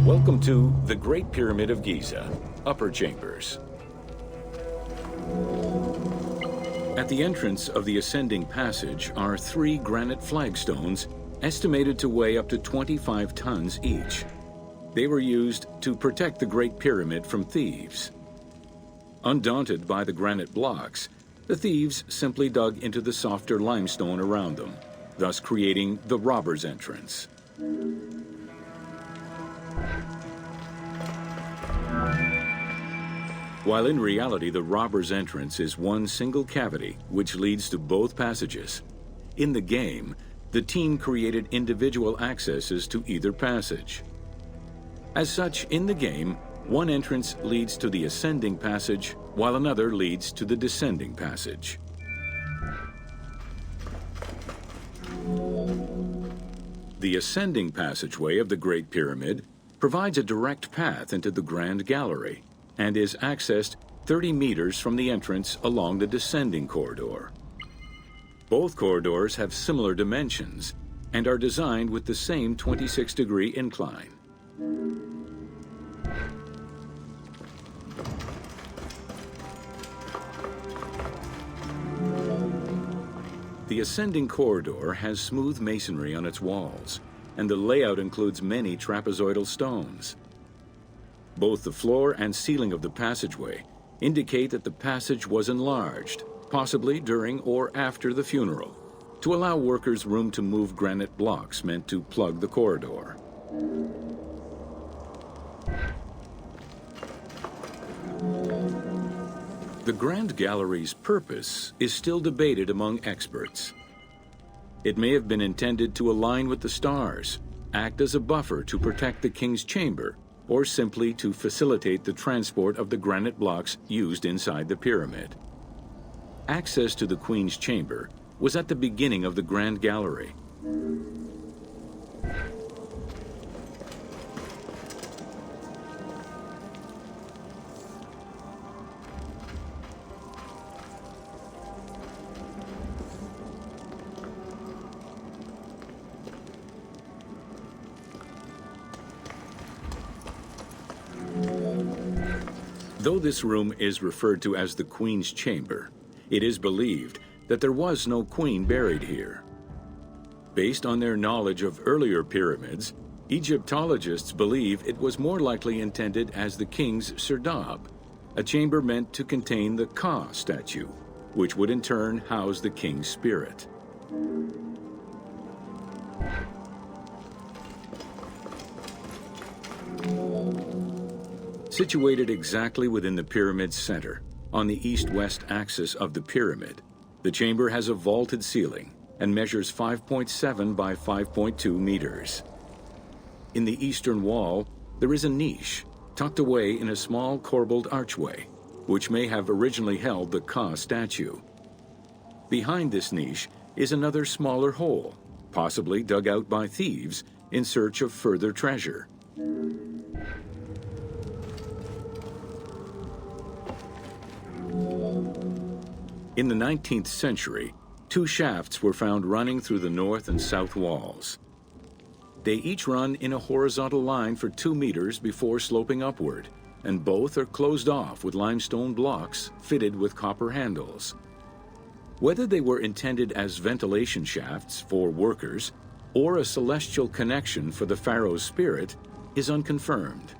Welcome to the Great Pyramid of Giza, Upper Chambers. At the entrance of the ascending passage are 3 granite flagstones estimated to weigh up to 25 tons each. They were used to protect the Great Pyramid from thieves. Undaunted by the granite blocks, the thieves simply dug into the softer limestone around them, thus creating the robber's entrance. While in reality the robber's entrance is one single cavity which leads to both passages, in the game, the team created individual accesses to either passage. As such, in the game, one entrance leads to the ascending passage, while another leads to the descending passage. The ascending passageway of the Great Pyramid provides a direct path into the Grand Gallery and is accessed 30 meters from the entrance along the descending corridor. Both corridors have similar dimensions and are designed with the same 26-degree incline. The ascending corridor has smooth masonry on its walls, and the layout includes many trapezoidal stones. Both the floor and ceiling of the passageway indicate that the passage was enlarged, possibly during or after the funeral, to allow workers room to move granite blocks meant to plug the corridor. The Grand Gallery's purpose is still debated among experts. It may have been intended to align with the stars, act as a buffer to protect the king's chamber, or simply to facilitate the transport of the granite blocks used inside the pyramid. Access to the Queen's chamber was at the beginning of the Grand Gallery. Though this room is referred to as the Queen's Chamber, it is believed that there was no queen buried here. Based on their knowledge of earlier pyramids, Egyptologists believe it was more likely intended as the king's serdab, a chamber meant to contain the Ka statue, which would in turn house the king's spirit. Situated exactly within the pyramid's center, on the east-west axis of the pyramid, the chamber has a vaulted ceiling and measures 5.7 by 5.2 meters. In the eastern wall, there is a niche tucked away in a small corbelled archway, which may have originally held the Ka statue. Behind this niche is another smaller hole, possibly dug out by thieves in search of further treasure. In the 19th century, 2 shafts were found running through the north and south walls. They each run in a horizontal line for 2 meters before sloping upward, and both are closed off with limestone blocks fitted with copper handles. Whether they were intended as ventilation shafts for workers or a celestial connection for the pharaoh's spirit is unconfirmed.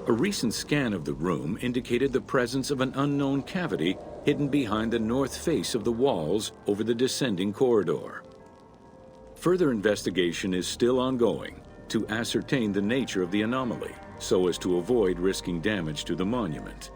A recent scan of the room indicated the presence of an unknown cavity hidden behind the north face of the walls over the descending corridor. Further investigation is still ongoing to ascertain the nature of the anomaly, so as to avoid risking damage to the monument.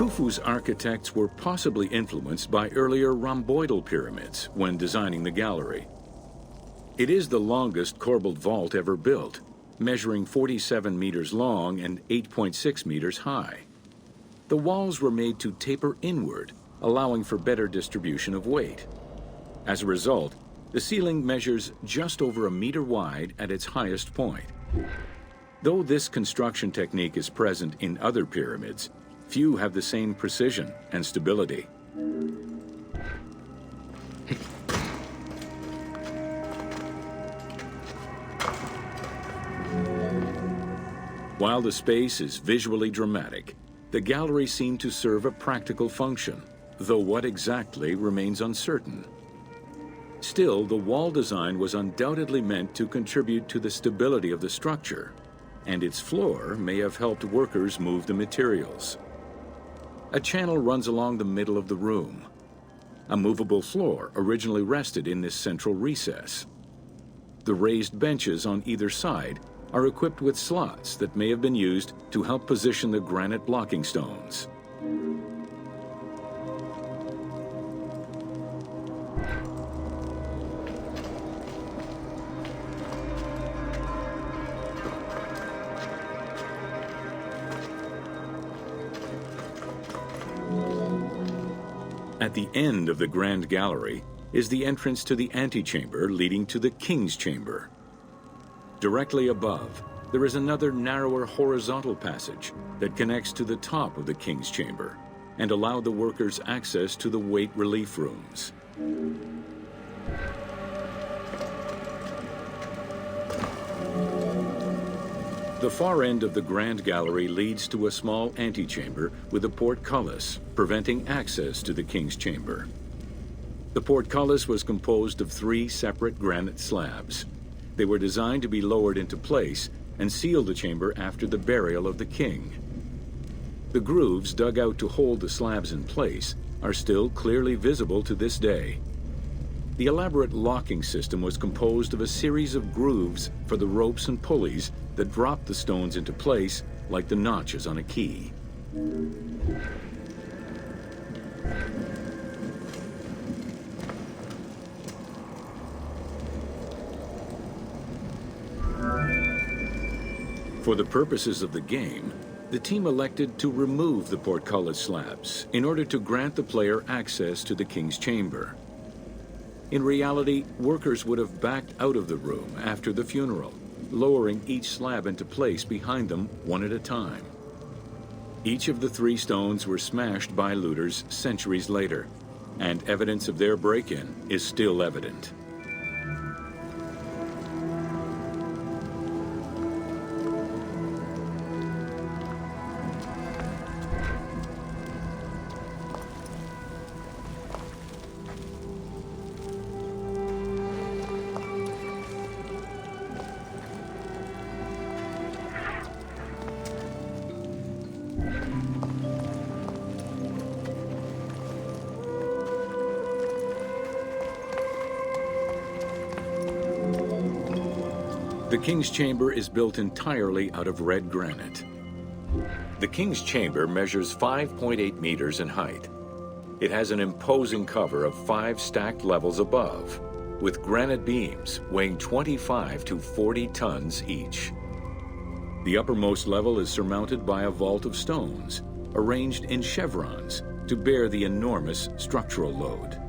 Khufu's architects were possibly influenced by earlier rhomboidal pyramids when designing the gallery. It is the longest corbelled vault ever built, measuring 47 meters long and 8.6 meters high. The walls were made to taper inward, allowing for better distribution of weight. As a result, the ceiling measures just over a meter wide at its highest point. Though this construction technique is present in other pyramids, few have the same precision and stability. While the space is visually dramatic, the gallery seemed to serve a practical function, though what exactly remains uncertain. Still, the wall design was undoubtedly meant to contribute to the stability of the structure, and its floor may have helped workers move the materials. A channel runs along the middle of the room. A movable floor originally rested in this central recess. The raised benches on either side are equipped with slots that may have been used to help position the granite blocking stones. At the end of the Grand Gallery is the entrance to the antechamber leading to the King's Chamber. Directly above, there is another narrower horizontal passage that connects to the top of the King's Chamber and allowed the workers access to the weight relief rooms. The far end of the Grand Gallery leads to a small antechamber with a portcullis, preventing access to the King's Chamber. The portcullis was composed of 3 separate granite slabs. They were designed to be lowered into place and seal the chamber after the burial of the king. The grooves dug out to hold the slabs in place are still clearly visible to this day. The elaborate locking system was composed of a series of grooves for the ropes and pulleys that dropped the stones into place like the notches on a key. For the purposes of the game, the team elected to remove the portcullis slabs in order to grant the player access to the King's Chamber. In reality, workers would have backed out of the room after the funeral, lowering each slab into place behind them one at a time. Each of the 3 stones were smashed by looters centuries later, and evidence of their break-in is still evident. The King's Chamber is built entirely out of red granite. The King's Chamber measures 5.8 meters in height. It has an imposing cover of 5 stacked levels above, with granite beams weighing 25 to 40 tons each. The uppermost level is surmounted by a vault of stones, arranged in chevrons to bear the enormous structural load.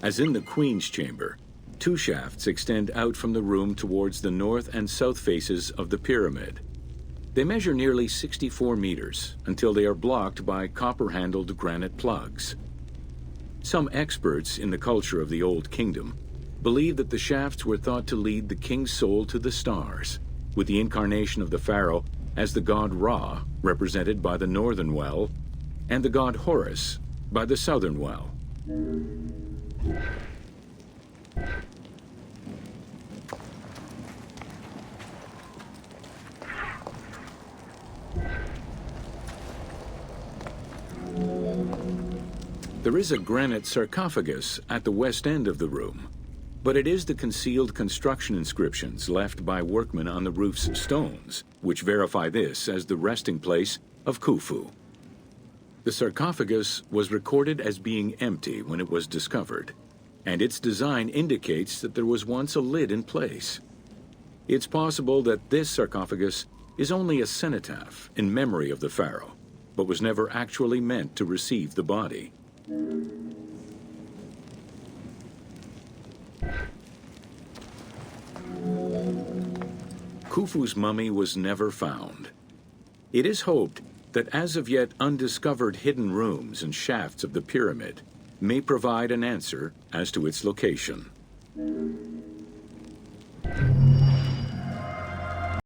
As in the Queen's Chamber, 2 shafts extend out from the room towards the north and south faces of the pyramid. They measure nearly 64 meters until they are blocked by copper-handled granite plugs. Some experts in the culture of the Old Kingdom believe that the shafts were thought to lead the king's soul to the stars, with the incarnation of the pharaoh as the god Ra, represented by the northern well, and the god Horus by the southern well. There is a granite sarcophagus at the west end of the room. But it is the concealed construction inscriptions left by workmen on the roof's stones which verify this as the resting place of Khufu. The sarcophagus was recorded as being empty when it was discovered, and its design indicates that there was once a lid in place. It's possible that this sarcophagus is only a cenotaph in memory of the pharaoh, but was never actually meant to receive the body. Khufu's mummy was never found. It is hoped that as of yet undiscovered hidden rooms and shafts of the pyramid may provide an answer as to its location.